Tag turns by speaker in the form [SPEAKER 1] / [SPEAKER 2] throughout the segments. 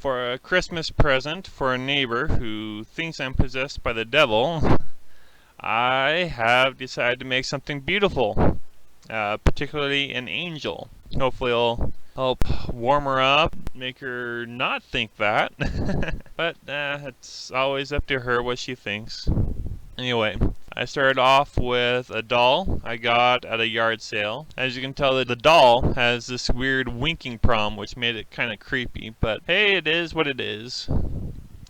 [SPEAKER 1] For a Christmas present for a neighbor who thinks I'm possessed by the devil, I have decided to make something beautiful, particularly an angel. Hopefully it'll help warm her up, make her not think that. But it's always up to her what she thinks. Anyway, I started off with a doll I got at a yard sale. As you can tell, the doll has this weird winking problem, which made it kind of creepy. But hey, it is what it is.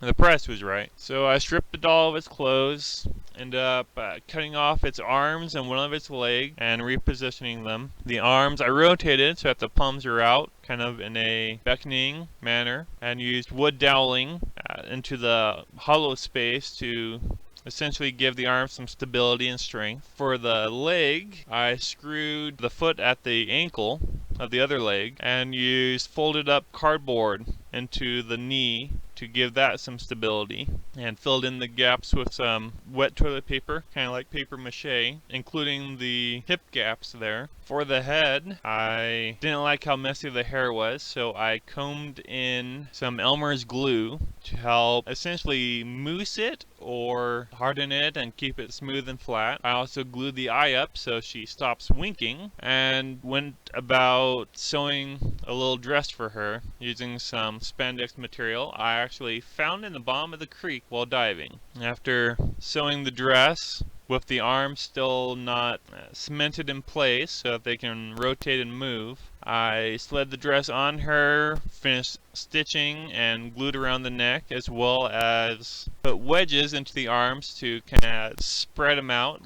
[SPEAKER 1] The price was right. So I stripped the doll of its clothes, ended up cutting off its arms and one of its legs and repositioning them. The arms I rotated so that the palms are out, kind of in a beckoning manner, and used wood doweling into the hollow space to essentially give the arm some stability and strength. For the leg, I screwed the foot at the ankle of the other leg and used folded up cardboard into the knee to give that some stability, and filled in the gaps with some wet toilet paper, kind of like paper mache, including the hip gaps there. For the head, I didn't like how messy the hair was, so I combed in some Elmer's glue to help essentially mousse it or harden it and keep it smooth and flat. I also glued the eye up so she stops winking, and went about sewing a little dress for her using some spandex material I actually found in the bottom of the creek while diving. After sewing the dress, with the arms still not cemented in place so that they can rotate and move, I slid the dress on her, finished stitching and glued around the neck, as well as put wedges into the arms to kind of spread them out,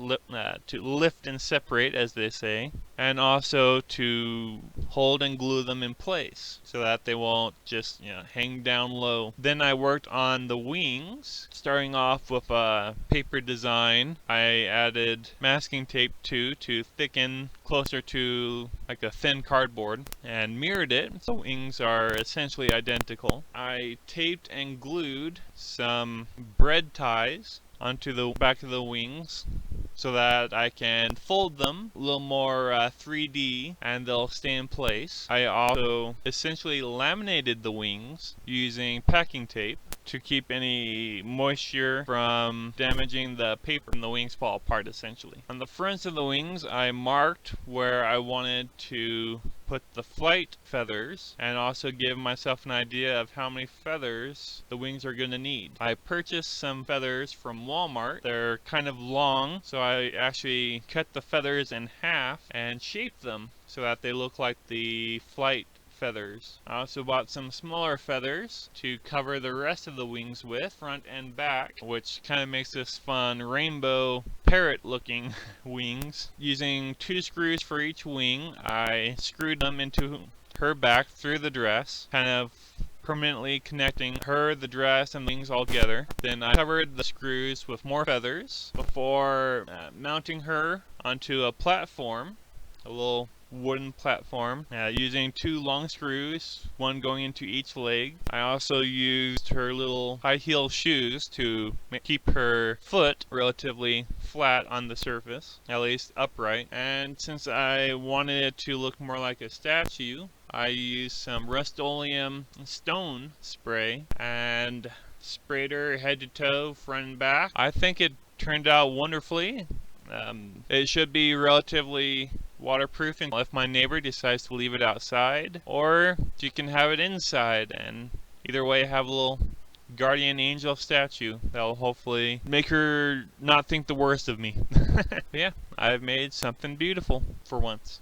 [SPEAKER 1] to lift and separate, as they say, and also to hold and glue them in place so that they won't just hang down low. Then I worked on the wings, starting off with a paper design. I added masking tape to thicken closer to like a thin cardboard and mirrored it. The wings are essentially identical. I taped and glued some bread ties onto the back of the wings so that I can fold them a little more 3D and they'll stay in place. I also essentially laminated the wings using packing tape to keep any moisture from damaging the paper and the wings fall apart essentially. On the fronts of the wings, I marked where I wanted to put the flight feathers and also give myself an idea of how many feathers the wings are going to need. I purchased some feathers from Walmart. They're kind of long, so I actually cut the feathers in half and shaped them so that they look like the flight feathers. I also bought some smaller feathers to cover the rest of the wings with, front and back, which kind of makes this fun rainbow parrot looking wings. Using 2 screws for each wing, I screwed them into her back through the dress, kind of permanently connecting her, the dress, and the wings all together. Then I covered the screws with more feathers before mounting her onto a platform, a little wooden platform, using 2 long screws, one going into each leg. I also used her little high heel shoes to keep her foot relatively flat on the surface, at least upright. And since I wanted it to look more like a statue, I used some Rust-Oleum stone spray and sprayed her head to toe, front and back. I think it turned out wonderfully. It should be relatively waterproofing if my neighbor decides to leave it outside, or you can have it inside, and either way have a little guardian angel statue that'll hopefully make her not think the worst of me. But yeah, I've made something beautiful for once.